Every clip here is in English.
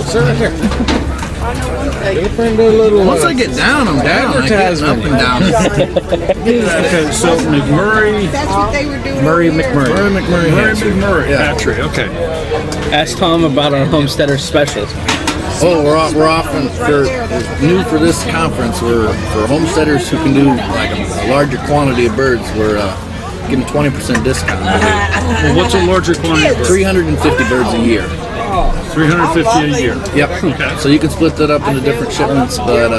sit right there. Once I get down, I'm down. Advertisement. Up and down. Okay, so McMurray. That's what they were doing. Murray McMurray. Yeah. Hatchery. Okay. Ask Tom about our Homesteader special. Oh, we're offering new for this conference. We're for homesteaders who can do like a larger quantity of birds. We're giving 20% discount. Well, what's a larger quantity? 350 birds a year. 350 a year. Yep. Okay. So you can split that up into different shipments, but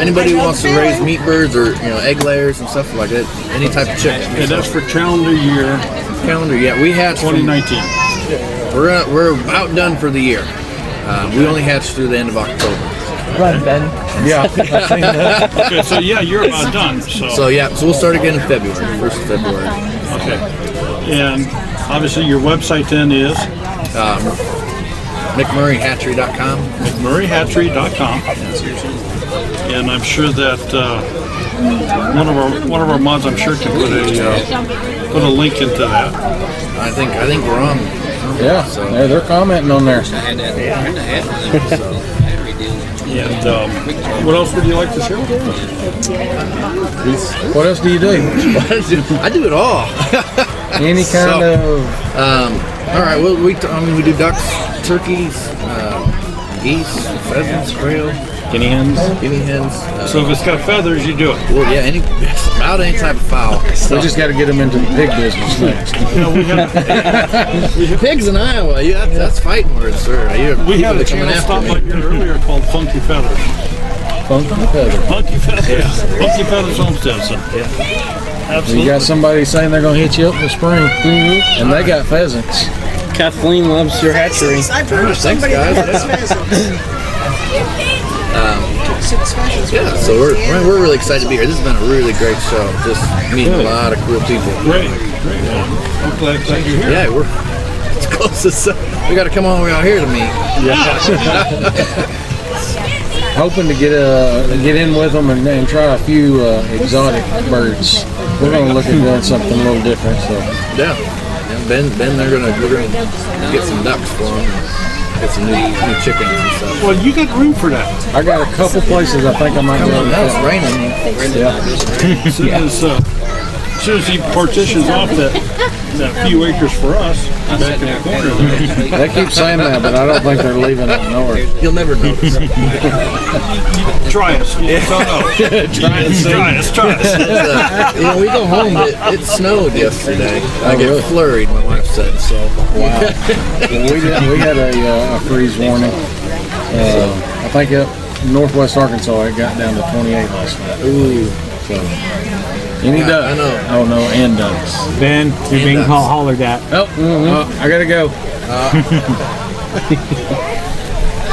anybody who wants to raise meat birds or egg layers and stuff like that, any type of chicken. And that's for calendar year. Yeah, we hatched 2019. We're about done for the year. We only hatched through the end of October. Right, Ben. Yeah. Okay, so yeah, you're about done. So we'll start again in February, 1st of February. Okay. And obviously your website then is McMurrayhatchery.com. McMurrayhatchery.com. And I'm sure that one of our mods, I'm sure, can put a link into that. I think we're on. Yeah, so they're commenting on there. And what else would you like to share with us? What else do you do? I do it all. Any kind of. All right. Well, we do ducks, turkeys, geese, pheasants, quail, Guinea hens. So if it's got feathers, you do it. Well, yeah, about any type of fowl. We just got to get them into the pig business next. We have pigs in Iowa. Yeah, that's fighting words, sir. We had a channel stop by here earlier called Funky Feathers. Funky feather. Funky Feathers. Yeah. Funky Feathers Homestead. So. Yeah. Absolutely. You got somebody saying they're going to hit you up in the spring, and they got pheasants. Kathleen loves your hatchery. I've heard of Thanks, somebody guys. who loves pheasants. Yeah, so we're really excited to be here. This has been a really great show. Just meeting a lot of cool people. Great. I'm glad you're here. Yeah, it's close as we got to come all the way out here to meet. Hoping to get in with them and try a few exotic birds. We're going to look at doing something a little different. So yeah. Ben, we're gonna get some ducks for them. Get some new chickens and stuff. Well, you got room for that. I got a couple places I think I might be able to Now it's fit. raining. As soon as he partitions off that few acres for us back in the corner there. They keep saying that, but I don't think they're leaving up north. You'll never notice. Try us. You don't know. Try us. We go home. It snowed yesterday. I get flurried. My wife said so. Wow. We had a freeze warning. I think up northwest Arkansas it got down to 28 last night. Ooh. So, any duck? I know. Oh no, and ducks. Ben, you're being hollered at. Oh, I gotta go.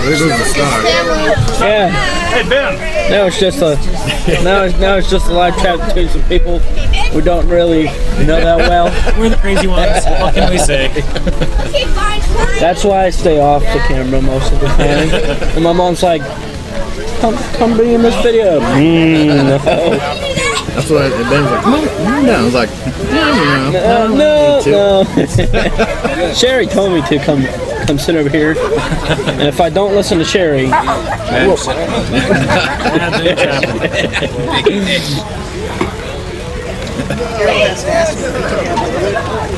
There goes the star. Yeah. Hey, Ben. Now it's just a live chat between some people we don't really know that well. We're the crazy ones. What can we say? That's why I stay off the camera most of the time. And my mom's like, come be in this video. No. That's what Ben's like, come on down. I was like, No. Sherry told me to come sit over here. And if I don't listen to Sherry,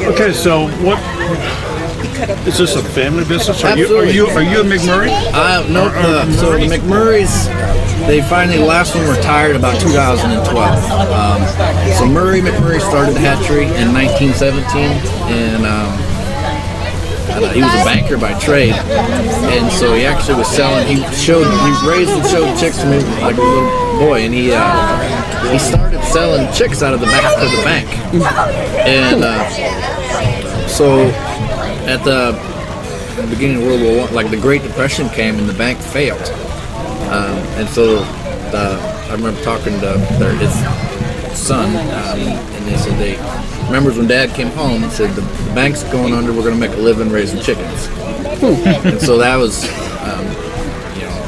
Okay, so what is this, a family business? Are you a McMurray? No. So the McMurrays, they finally, the last one retired about 2012. So Murray McMurray started the hatchery in 1917, and he was a banker by trade, and so he actually was selling. He raised and showed chicks to me like a little boy, and he started selling chicks out of the back of the bank, and so at the beginning of World War I, like the Great Depression came and the bank failed, and so I remember talking to his son, and they said remembers when Dad came home and said the bank's going under, we're going to make a living raising chickens. And so that was,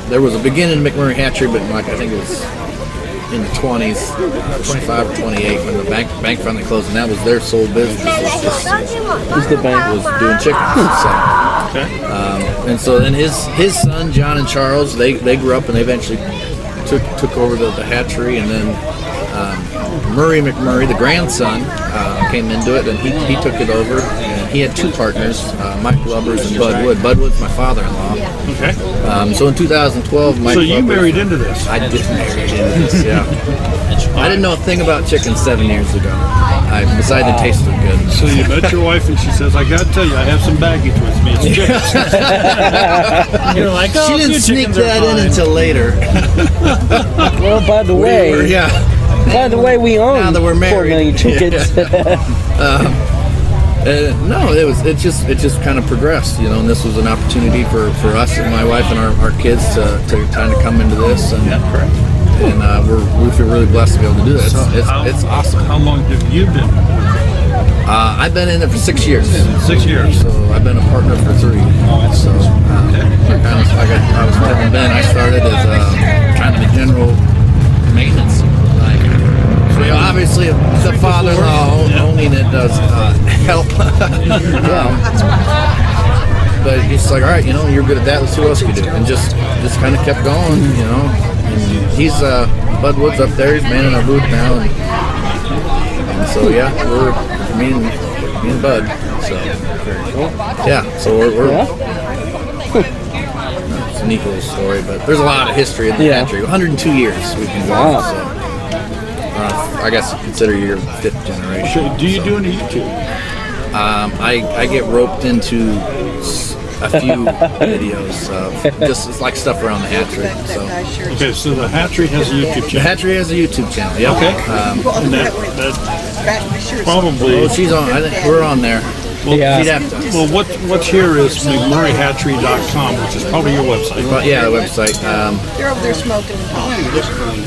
there was a beginning McMurray hatchery, but like I think it was in the 20s, 25 or 28 when the bank finally closed, and that was their sole business. Was the bank was doing chickens. So Okay. And so then his son John and Charles, they grew up and they eventually took over the hatchery, and then Murray McMurray, the grandson, came into it, and he took it over. And he had two partners, Mike Lubbers and Bud Wood. Bud Wood's my father-in-law. Okay. So in 2012, Mike. So you Lubbers, married into this? I did marry into this. Yeah. I didn't know a thing about chicken 7 years ago. Besides it tasted good. So you met your wife, and she says, "I got to tell you, I have some baggage with me. It's chickens." You're like, oh, She didn't sneak that in until later. Well, by the way, by the way, we own Now that we're 4 married. million chickens. No, it just kind of progressed, you know. And this was an opportunity for us and my wife and our kids to kind of come into this, and and we feel really blessed to be able to do this. It's awesome. How long have you been? I've been in it for 6 years. 6 years. So I've been a partner for 3. So kind of like I was telling Ben, I started as kind of a general maintenance. So, you know, obviously the father-in-law owning it does help. But it's like, all right, you know, you're good at that. Let's see what else you can do, and just kind of kept going, you know. And he's Bud Wood's up there. He's manning our booth now, and so yeah, we're me and Bud. So yeah, so we're it's a neat little story, but there's a lot of history in the country. 102 years we've been going. So I guess you consider your 5th generation. Do you do any YouTube? I get roped into a few videos of just it's like stuff around the hatchery. So Okay, so the hatchery has a YouTube the channel. hatchery has a YouTube channel. Yep. Okay. And that probably. Oh, she's on. I think we're on there. Well, She'd have to. well, what's here is McMurrayhatchery.com, which is probably your website. But yeah, the website. They're over there smoking.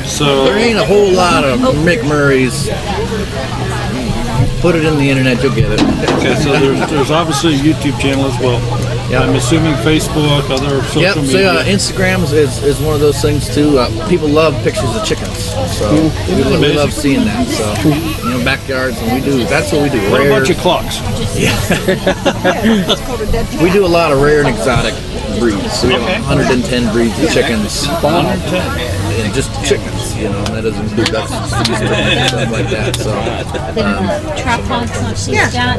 So There ain't a whole lot of McMurrays. Put it in the internet, you'll get it. okay, so there's obviously a YouTube channel as well. Yep. I'm assuming Facebook, other social Yep. So media. Instagram is one of those things too. People love pictures of chickens, so we love seeing that. So you know, backyards, and we do. That's what we do. What Rare, about your clocks? we do a lot of rare and exotic breeds. So we have 110 breeds of chickens. 110. And just chickens, you know, and that doesn't include ducks and stuff like that. So, tripods like she's got.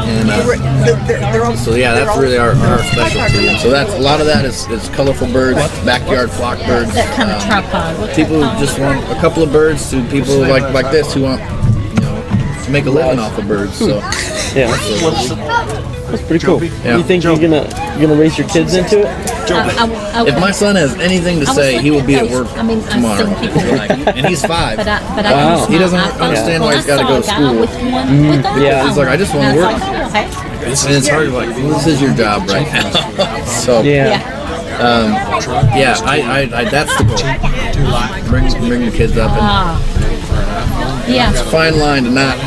and so yeah, that's really our specialty. And so that's a lot of that is colorful birds, backyard flock birds. That kind of tripod. What's People that called? just want a couple of birds to people like this who want, you know, to make a living off of birds. So Yeah, that's pretty cool. Yeah. You think you're gonna raise your kids into it? if my son has anything to say, he will be at work I've tomorrow. seen people with them. And he's 5. But I Wow. He doesn't understand why he's got to go to school. Yeah. He's like, I just want to work. Okay. And it's hard, like, well, this is your job right now. So Yeah. that's the goal. Bring the kids up, and Yeah. it's a fine line to not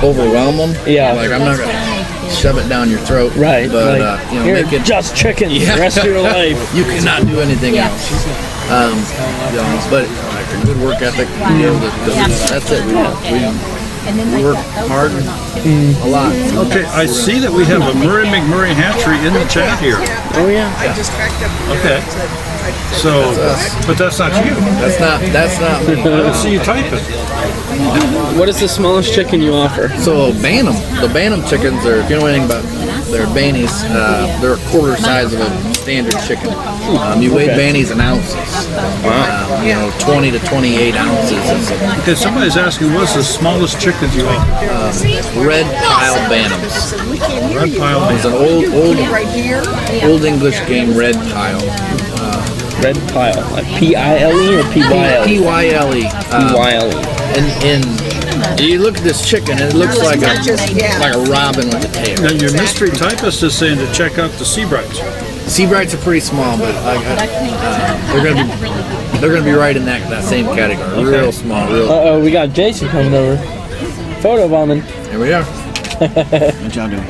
overwhelm them. Yeah. Like, I'm not gonna shove it down your throat. Right. But like, you know, you're make it. just chickens the rest of your life. You cannot do anything else. You know, but like a good work ethic. You know, that's it. We work hard a lot. Okay, I see that we have a Murray McMurray hatchery in the chat here. Oh yeah. I just cracked up. Okay. So, but that's not you. That's not me. I don't see you typing. What is the smallest chicken you offer? So Bantam, the Bantam chickens are, if you know anything about, they're Bannies, they're a quarter size of a standard chicken. You weigh Bannies in ounces. You know, 20 to 28 ounces. Okay, somebody's asking, what's the smallest chickens you offer? Red pile Bantams. Red pile. It's an old English game, red pile. Red pile, like P-I-L-E or P-Y-L-E? P-Y-L-E. P-Y-L-E. And you look at this chicken, and it looks like a robin with a tail. Now, your mystery typist is saying to check out the Seabrights. Seabrights are pretty small, but they're gonna be right in that same category. Real small, real. Uh-oh, we got Jason coming over. Photo bombing. Here we are. What y'all doing?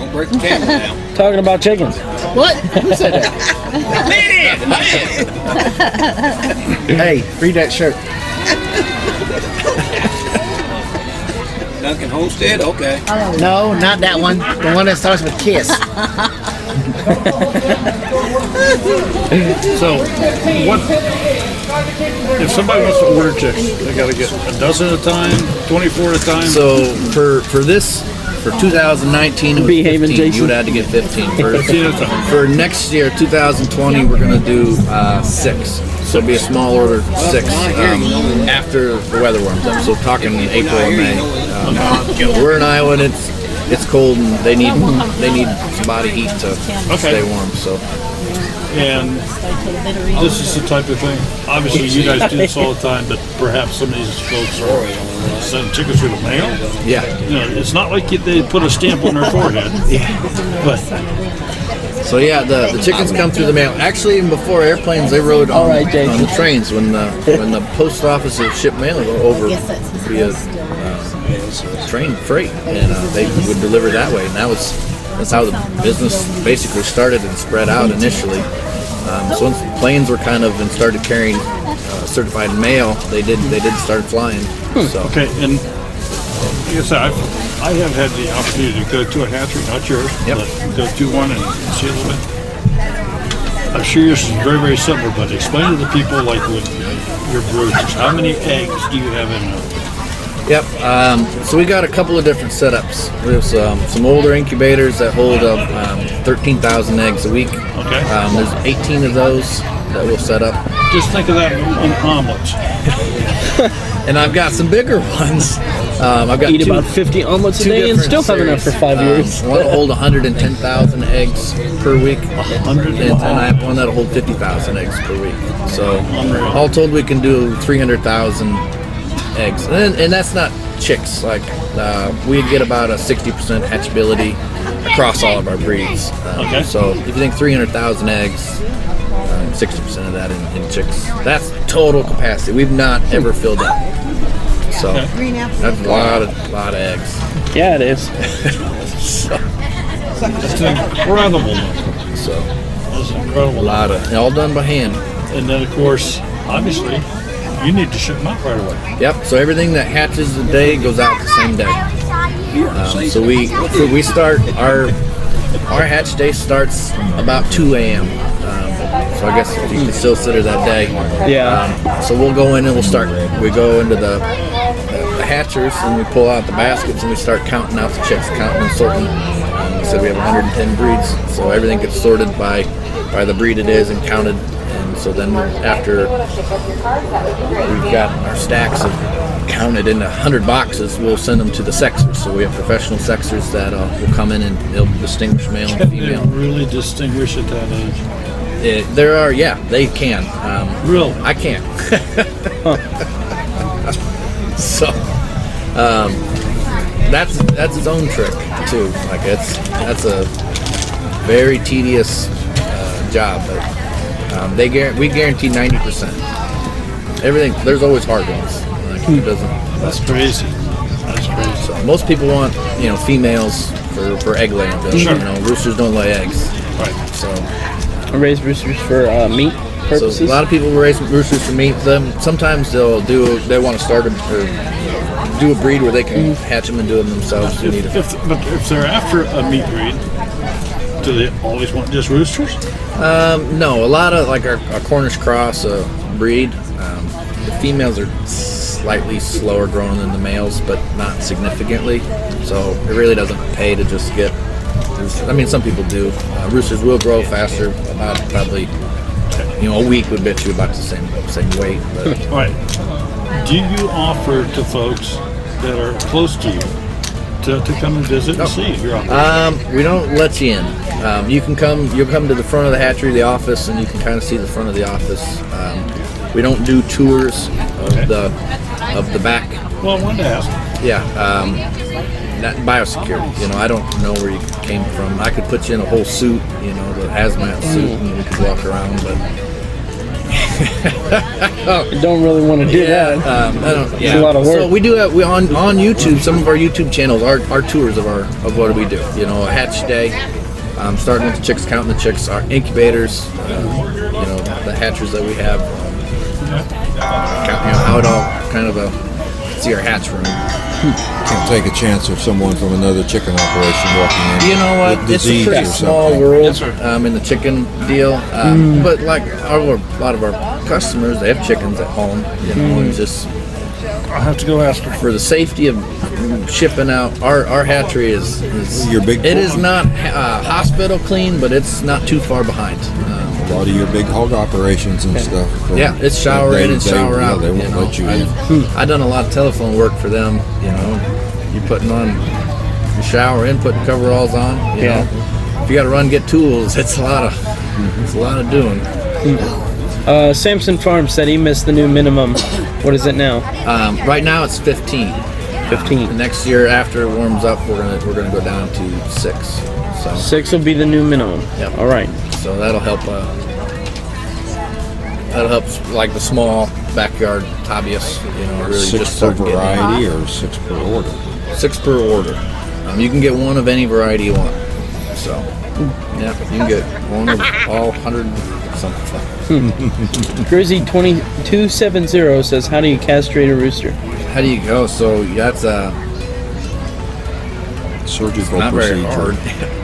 Talking about chickens. What? Who said that? Hey, read that shirt. Duncan Homestead? Okay. No, not that one. The one that starts with Kiss. So, what if somebody wants to order chicks? They got to get a dozen at a time, 24 at a time. So for 2019, it was Behaving, 15. Jason. You would have to get 15. 15 at a time. For next year, 2020, we're going to do 6. So it'll be a small order 6 after the weather warms up. So talking April and May. We're in Iowa and it's cold and they need some body heat to stay warm. So. And this is the type of thing. Obviously, you guys do this all the time, but perhaps some of these folks are sending chickens through the mail. Yeah. You know, it's not like they put a stamp on their forehead. But So yeah, the chickens come through the mail. Actually, even before airplanes, they rode on the trains when the post office would ship mail over via train freight, and they would deliver that way. And that's how the business basically started and spread out initially. So once planes were kind of and started carrying certified mail, they did start flying. So. okay, and like I said, I have had the opportunity to go to a hatchery, not yours, Yep. but go to one and see a little bit. I'm sure yours is very, very simple, but explain to the people like with your brooders, how many eggs do you have in them? Yep. So we got a couple of different setups. We have some older incubators that hold up 13,000 eggs a week. Okay. There's 18 of those that we'll set up. Just think of that in omelets. And I've got some bigger ones. I've got Eat about 50 omelets a two day and still different have enough for series. 5 years. One will hold 110,000 eggs per week. 100. And I have one that'll hold 50,000 eggs per week. So Unreal. all told, we can do 300,000 eggs. And that's not chicks. Like we get about a 60% hatchability across all of our breeds. Okay. So if you think 300,000 eggs, 60% of that in chicks. That's total capacity. We've not ever filled up. So that's a lot of eggs. Yeah, it is. That's an incredible number. So That's an incredible a lot of, and all done by hand. And then, of course, obviously, you need to ship them out right away. Yep. So everything that hatches a day goes out the same day. So we start our hatch day starts about 2 a.m. So I guess if you consider that day. Yeah. So we'll go in and we go into the hatchers and we pull out the baskets and we start counting out the chicks, counting and sorting. We said we have 110 breeds, so everything gets sorted by the breed it is and counted. And so then after we've got our stacks of counted in 100 boxes, we'll send them to the sexers. So we have professional sexers that will come in and they'll distinguish male and They female. really distinguish at that age. There are, they can. Really? I can't. So that's its own trick too. Like that's a very tedious job, but we guarantee 90%. Everything. There's always hard ones. Like, it doesn't. That's crazy. That's crazy. So most people want females for egg laying. But, Sure. roosters don't lay eggs. Right. So. I raise roosters for meat purposes. So a lot of people raise roosters for meat. Sometimes they want to start or do a breed where they can hatch them and do them themselves. But if they're after a meat breed, do they always want just roosters? No, a lot of like our Cornish cross breed. The females are slightly slower growing than the males, but not significantly. So it really doesn't pay to just get. I mean, some people do. Roosters will grow faster. About probably, a week would bet you about the same weight. But. All right. Do you offer to folks that are close to you to come and visit and see your operation? We don't let you in. You can come. You'll come to the front of the hatchery, the office, and you can kind of see the front of the office. We don't do tours of the back. Well, I wanted to ask. Yeah. Not biosecurity. I don't know where you came from. I could put you in a whole suit, the hazmat suit, and we could walk around, but. I don't really want to do that. It's a lot of work. So we do have on YouTube. Some of our YouTube channels are tours of what do we do. A hatch day, starting with the chicks, counting the chicks, our incubators, the hatchers that we have, how it all kind of see our hatch room. Can't take a chance of someone from another chicken operation walking in. You know what? with It's a disease pretty or small something. world in the chicken deal. But like a lot of our customers, they have chickens at home. You know, and just I'll have to go ask her. for the safety of shipping out. Our hatchery is Your big It is not hospital clean, but it's not too far behind. A lot of your big hog operations and stuff. Yeah, it's shower in and shower out. They won't let you in. I've done a lot of telephone work for them. You know, you putting on, you shower in, putting coveralls on. You know, if you got to run get tools, it's a lot of doing. Samson Farm said he missed the new minimum. What is it now? Right now it's 15. 15. Next year after it warms up, we're gonna go down to 6. So 6 will be the new minimum. Yep. All right. So that'll help. That'll help like the small backyard hobbyists. You know, really 6 just per start getting variety or 6 per order? 6 per order. You can get one of any variety you want. So yeah, you can get one of all 100 something. Grizzy 2270 says, "How do you castrate a rooster?" How do you go? So that's Surgical not very procedure. hard.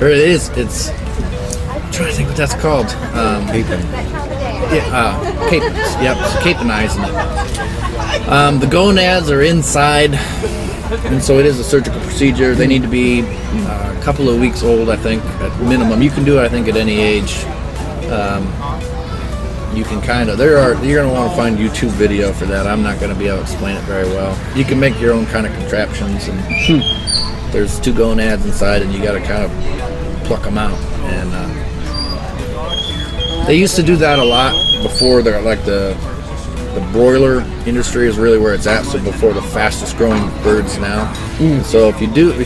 Or it is. It's. I'm trying to think what that's called. Caping. Yeah, capons. Yep, caponizing it. The gonads are inside, and so it is a surgical procedure. They need to be a couple of weeks old, I think, at minimum. You can do it, I think, at any age. You can kind of. You're going to want to find YouTube video for that. I'm not going to be able to explain it very well. You can make your own kind of contraptions, and there's 2 gonads inside, and you got to kind of pluck them out. And they used to do that a lot before they're like the broiler industry is really where it's at. So before the fastest growing birds now. So if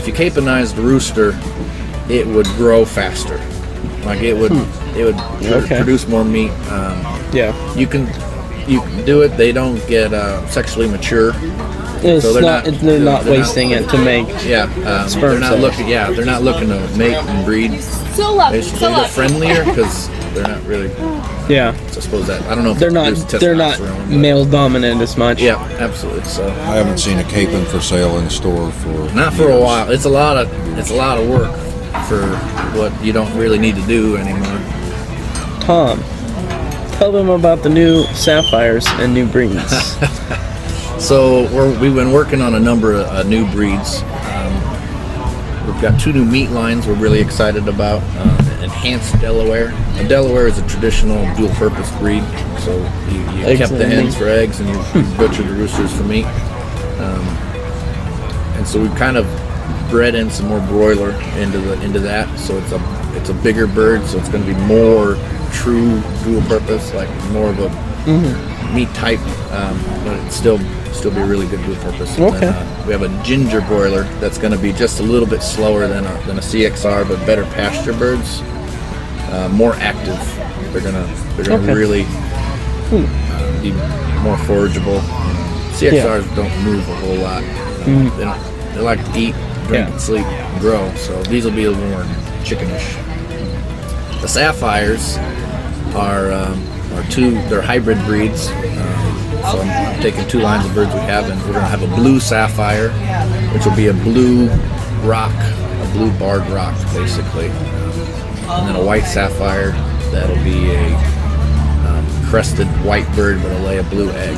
you caponize the rooster, it would grow faster. Like it would produce more meat. Yeah. You can do it. They don't get sexually mature. It's So they're not wasting it to make. Yeah, Sperm they're not cells. looking. Yeah, they're not looking to mate and breed. Basically, they're friendlier because they're not really. Yeah. I suppose that I don't know. If They're it not. produces They're not testosterone, but- male dominant as much. Yeah, absolutely. So I haven't seen a capon for sale in the store for not for a years. while. It's a lot of work for what you don't really need to do anymore. Tom, tell them about the new sapphires and new breeds. So we've been working on a number of new breeds. We've got 2 new meat lines we're really excited about. Enhanced Delaware. A Delaware is a traditional dual-purpose breed. So you Eggs kept the and hens meat. for eggs and you butchered the roosters for meat. And so we've kind of bred in some more broiler into that. So it's a bigger bird. So it's going to be more true dual-purpose, like more of a meat type, but it's still be really good dual purpose. And Okay. then, we have a ginger broiler that's going to be just a little bit slower than a CXR, but better pasture birds, more active. They're gonna Okay. really be more forageable. CXRs don't move a whole lot. They like to eat, drink, and sleep, and grow. So these will be a little more chickenish. The sapphires are they're hybrid breeds. So I'm taking 2 lines of birds we have, and we're going to have a blue sapphire, which will be a blue rock, a blue barred rock, basically. And then a white sapphire, that'll be a crested white bird, but it'll lay a blue egg.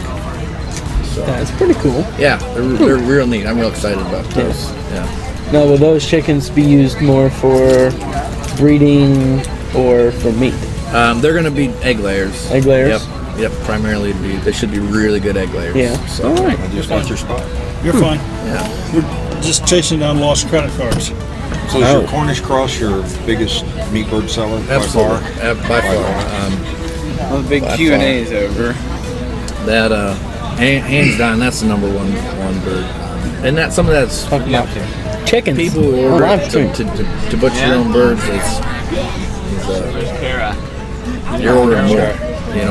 So That's pretty cool. yeah, they're real neat. I'm real excited about those. Yeah. Now, will those chickens be used more for breeding or for meat? They're going to be egg layers. Egg layers? Yep. Primarily, they should be really good egg layers. Yeah. So, All right. I just want your spot. You're fine. yeah. We're just chasing down lost credit cards. So is your Cornish cross your biggest meat bird seller by Absolutely. far? By far. Well, the big Q&A is over. That hands down, that's the number one bird. And that some of that's Chickens. people who Oh, order live stream. to butcher your own birds. You're ordering more,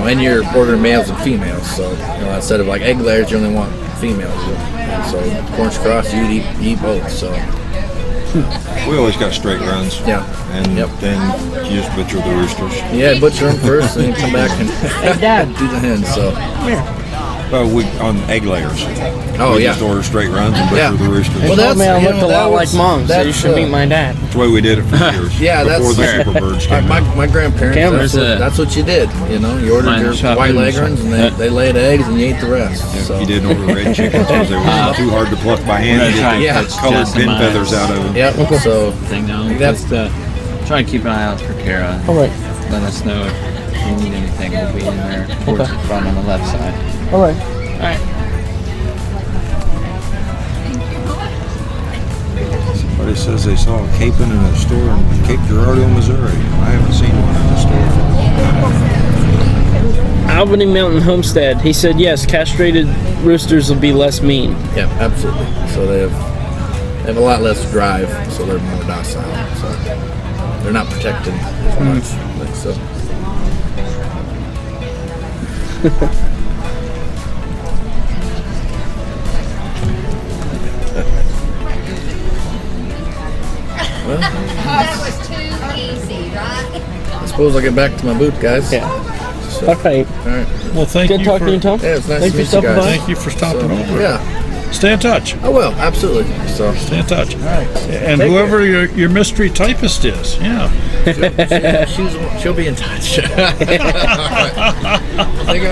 and you're ordering males and females. So instead of like egg layers, you only want females. And so Cornish cross, you eat both. So We always got straight runs. yeah. And then you just butcher the roosters. Yeah, butcher them first, and then come back and Hey, Dad. do the hens. So We on egg layers. Oh, we yeah. just order straight runs and Yeah. butcher the roosters. Well, that's- told me I you looked know, a that lot was- like mom, so you that's, should meet my dad. That's the way we did it for years. Yeah, before that's the superbirds came my, out. my grandparents. Cameras, That's what you did. You know, you ordered Mine your shop white in leghorns, and they laid eggs, and you ate the rest. So. You didn't order red chickens because they were too hard to pluck by hand to get the Yeah. colored pin feathers out of them. Yep. So Thing now. That's- Just try and keep an eye out for Kara. All right. Let us know if you need anything. We'll be in there towards Okay. the front on the left side. All right. All right. Somebody says they saw a capon in a store in Cape Girardeau, Missouri. I haven't seen one in the store for a long time. Albany Mountain Homestead. He said yes. Castrated roosters will be less mean. yeah, absolutely. So they have a lot less drive, so they're more docile. So they're not protected as much. Like so. Well, That was too easy, right? I suppose I'll get back to my booth, guys. Yeah. So, All right. all right. Well, thank Good you talking to you, Tom. Yeah, it's nice Thanks to for meet you stopping guys. by. Thank you for stopping over. Yeah. Stay in touch. I will, absolutely. So, Stay in touch. all right. And Take whoever your mystery typist is, yeah. She'll be in touch. Take care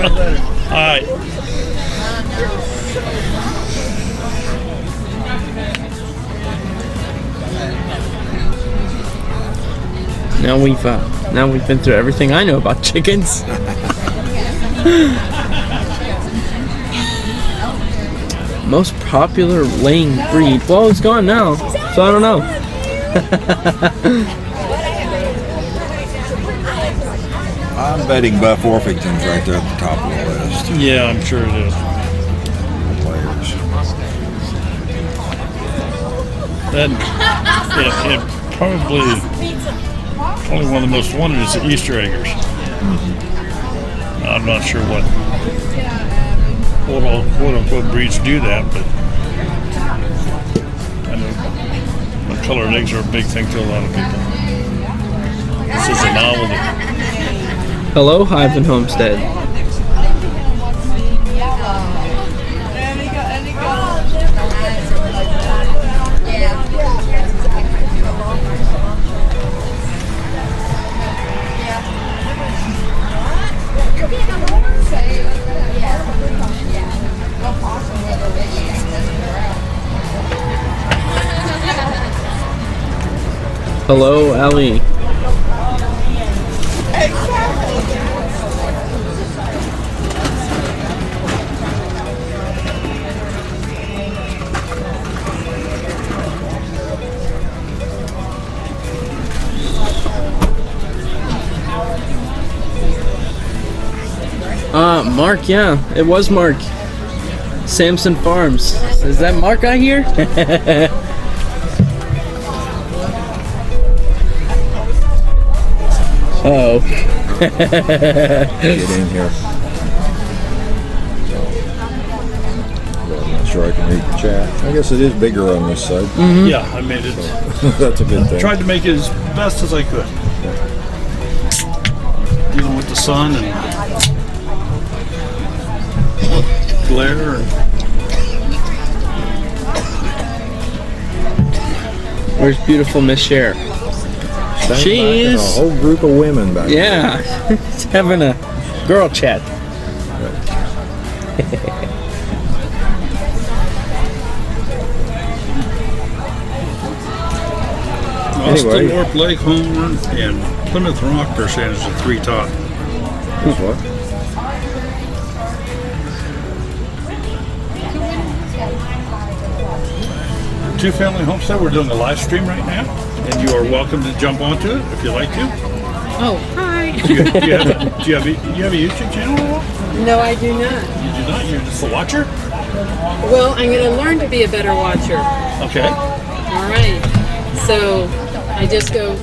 later. All right. Now we've been through everything I know about chickens. Most popular laying breed. Well, it's gone now, so I don't know. I'm betting Buff Orpington's right there at the top of the list. Yeah, I'm sure it is. Players. Then it probably one of the most wanted is the Easter eggers. I'm not sure what all quote unquote breeds do that, but I know the colored eggs are a big thing to a lot of people. This is a novelty. Hello, Hive and Homestead. Hello, Ali. Mark, yeah, it was Mark. Samson Farms. Is that Mark I hear? Oh. Get in here. I'm not sure I can read the chat. I guess it is bigger on this side. Yeah, I made it. That's a good thing. Tried to make it as best as I could. Dealing with the sun and glare and Where's beautiful Miss Cher? She A is. whole group of women back there. Yeah, she's having a girl chat. Austin Anyway. Warp Lake home run and Plymouth Rock percentage of 3 top. This what? Two-family homestead. We're doing a live stream right now, and you are welcome to jump onto it if you like to. Oh, hi. Do you have a YouTube channel at all? No, I do not. You do not. You're just a watcher. Well, I'm going to learn to be a better watcher. Okay. All right. So I just go.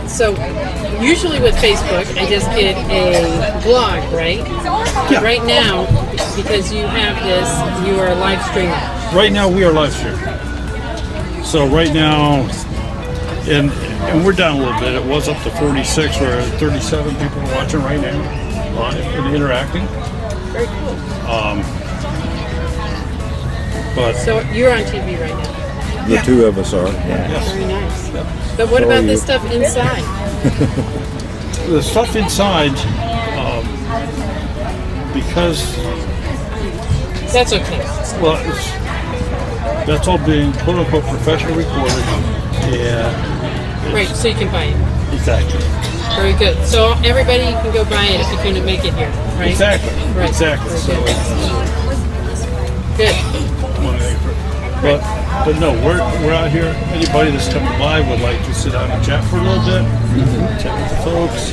So usually with Facebook, I just get a blog, right? Yeah. Right now, because you have this, you are live streaming. Right now we are live streaming. So right now, and we're down a little bit. It was up to 46. We're at 37 people watching right now, live and interacting. Very cool. But So you're on TV right now. The two of us are. Very nice. But what about this stuff inside? the stuff inside, because That's okay. well, that's all being quote unquote professionally recorded. Yeah, Right, so you can buy it. exactly. Very good. So everybody can go buy it if you couldn't make it here, right? Exactly. Right. Exactly. Very So good. it's, Good. but no, we're out here. Anybody that's coming by would like to sit down and chat for a little bit, chat with the folks,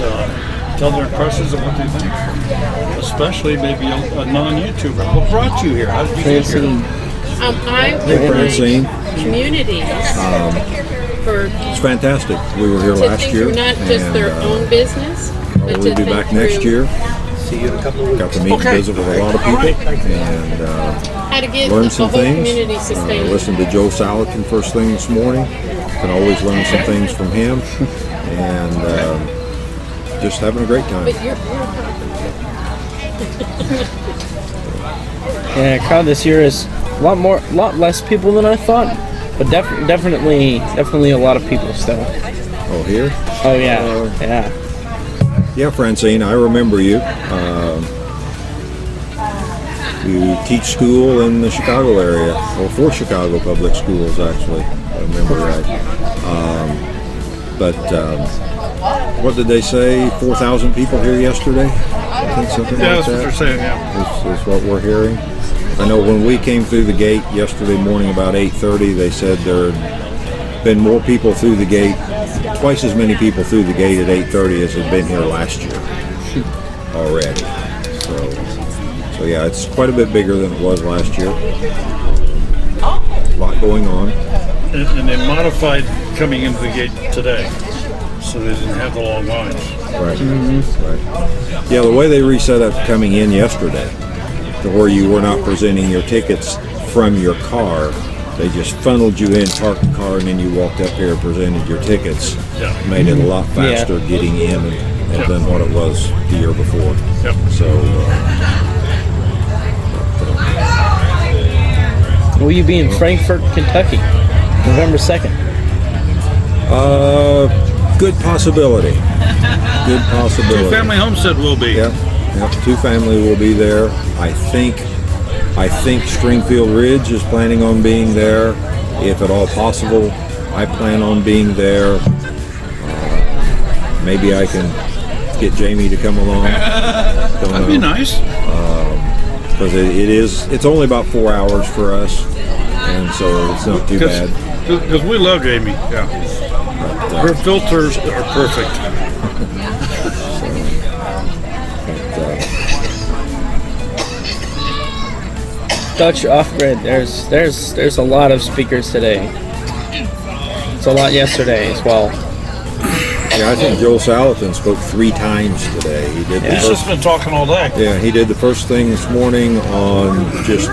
tell their impressions of what they think. Especially maybe a non-YouTuber. What brought you here? How did you get here? I Hey, would Francine. like communities for It's fantastic. We were here to last think year. through not just their and, own business, but we'll to be think back next through year. See you in a couple of weeks. Got to meet and visit with a lot of people and how to get learn the some whole things. community sustainable. Listen to Joe Salatin first thing this morning. Can always learn some things from him. And just having a great time. But you're Yeah, crowd this year is a lot less people than I thought, but definitely a lot of people still. Oh, here? Oh yeah, yeah. Yeah, Francine, I remember you. You teach school in the Chicago area, or for Chicago public schools, actually. I remember right. What did they say? 4,000 people here yesterday? I think something Yeah, like that's what they're that. saying. Yeah. Is what we're hearing. I know when we came through the gate yesterday morning about 8:30, they said there had been more people through the gate, twice as many people through the gate at 8:30 as had been here last year already. So yeah, it's quite a bit bigger than it was last year. A lot going on. And they modified coming into the gate today, so they didn't have the long lines. Right. Right. Yeah, the way they reset up coming in yesterday, to where you were not presenting your tickets from your car, they just funneled you in, parked the car, and then you walked up here and presented your tickets. Yeah. Made it a lot faster getting in than what it was the year before. Yep. So, Will you be in Frankfort, Kentucky, November 2nd? good possibility. Good possibility. Two-family homestead will be. Yep. Two family will be there. I think Stringfield Ridge is planning on being there, if at all possible. I plan on being there. Maybe I can get Jamie to come along. That'd be nice. Because it's only about 4 hours for us, and so it's not too bad. Because we love Jamie. Yeah. Her filters are perfect. Dutch off-grid. There's a lot of speakers today. It's a lot yesterday as well. Yeah, I think Joel Salatin spoke 3 times today. He did the He's just been talking all day. Yeah, he did the first thing this morning on just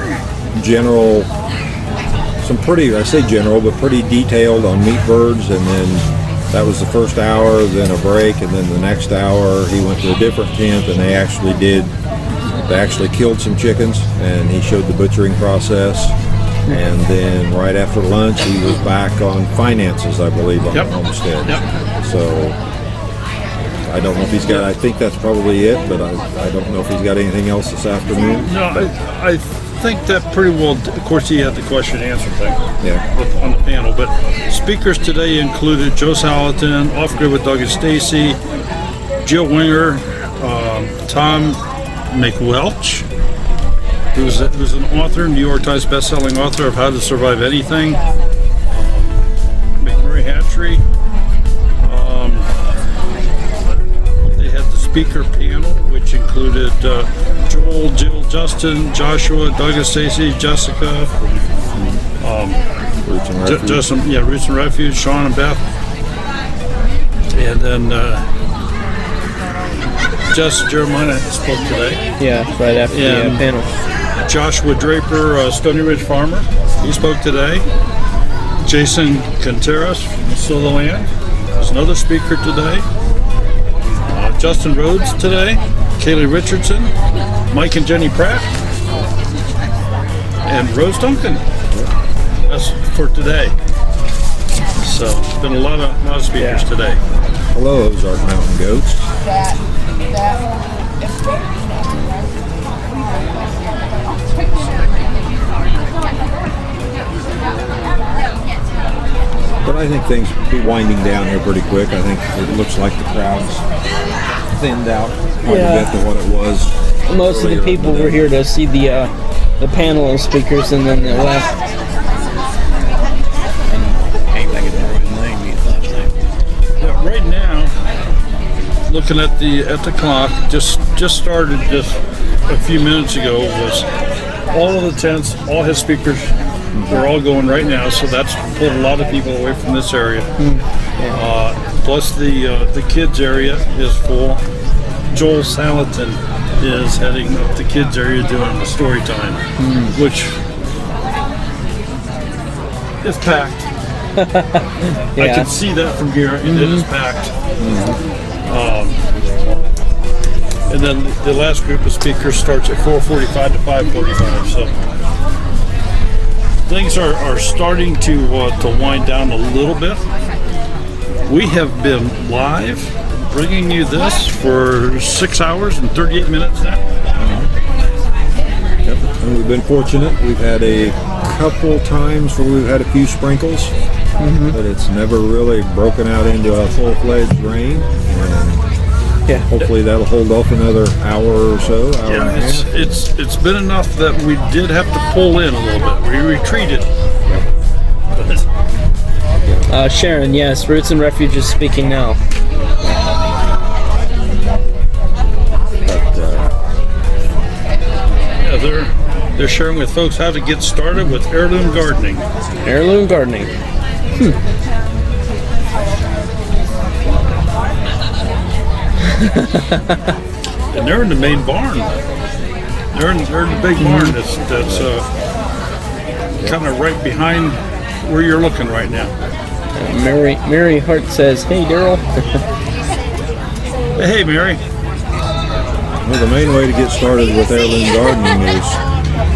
general, I say general, but pretty detailed on meat birds, and then that was the first hour, then a break, and then the next hour he went to a different tent, and they actually killed some chickens, and he showed the butchering process. And then right after lunch, he was back on finances, I believe, on Homestead. Yep. So I don't know if he's got, I think that's probably it, but I don't know if he's got anything else this afternoon. No, I think that pretty well, of course, he had the question and answer thing on the panel, but speakers today included Joe Salatin, Off Grid with Doug and Stacy, Jill Winger, Tom McWelch, who's an author, New York Times best-selling author of How to Survive Anything, McMurray Hatchery. They had the speaker panel, which included Joel, Jill, Justin, Joshua, Doug and Stacy, Jessica, Roots and Refuge. Justin, Roots and Refuge, Sean and Beth, and then Jess Jeremiah spoke today. Yeah, right after the panel. Joshua Draper, Stony Ridge Farmer, he spoke today. Jason Contreras from Sololand is another speaker today. Justin Rhodes today. Kaylee Richardson, Mike and Jenny Pratt, and Rose Duncan. That's for today. So, been a lot of speakers today. Hello, Ozark Mountain Goats. But I think things will be winding down here pretty quick. I think it looks like the crowd's thinned out quite a bit to what it was. Most of the people were here to see the panel of speakers, and then they left. Yeah, right now, looking at the clock, just started just a few minutes ago, was all of the tents, all his speakers, they're all going right now, so that's pulled a lot of people away from this area. Plus the kids area is full. Joel Salatin is heading up the kids area doing the story time, which is packed. I can see that from here. It is packed. And then the last group of speakers starts at 4:45 to 5:45. So things are starting to wind down a little bit. We have been live bringing you this for 6 hours and 38 minutes now. Yep. And we've been fortunate. We've had a couple times where we've had a few sprinkles, but it's never really broken out into a full-fledged rain. And hopefully that'll hold off another hour or so. Hour and a half. It's been enough that we did have to pull in a little bit. We retreated. Sharon, yes, Roots and Refuge is speaking now. They're sharing with folks how to get started with heirloom gardening. Heirloom gardening. And they're in the main barn. They're in the big barn that's kind of right behind where you're looking right now. Mary Hart says, "Hey, Daryl." Hey, Mary. Well, the main way to get started with heirloom gardening is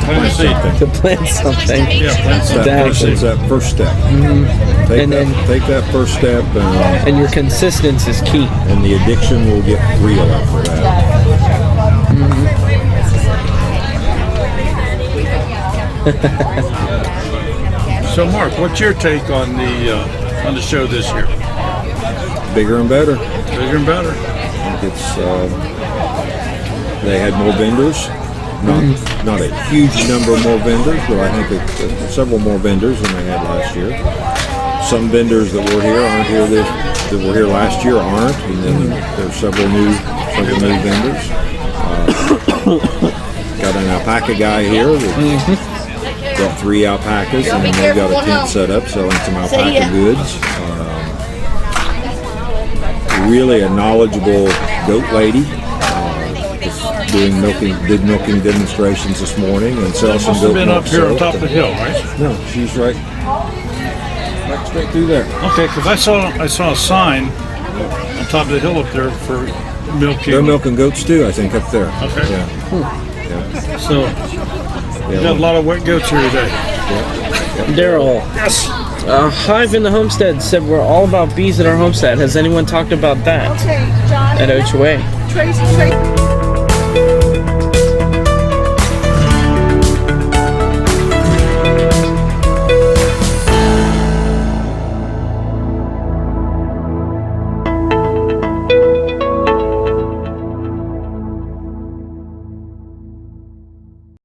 plant something. To plant something. Yeah, plant something. It's that first step. Take that first step, and your consistency is key. And the addiction will get real after that. So, Mark, what's your take on the show this year? Bigger and better. Bigger and better. I think it's they had more vendors. Not a huge number more vendors, but I think several more vendors than they had last year. Some vendors that were here aren't here that were here last year aren't, and then there's several new vendors. Got an alpaca guy here that brought 3 alpacas, and then they've got a tent set up selling some alpaca goods. Really a knowledgeable goat lady. Did milking demonstrations this morning and sell some goat milk. Been up here on top of the hill, right? No, she's right straight through there. Okay, because I saw a sign on top of the hill up there for milking. They're milking goats too, I think, up there. Okay. Yeah. So you got a lot of wet goats here today. Daryl. Yes. Hive in the Homestead said we're all about bees at our homestead. Has anyone talked about that at HOA? Tracy.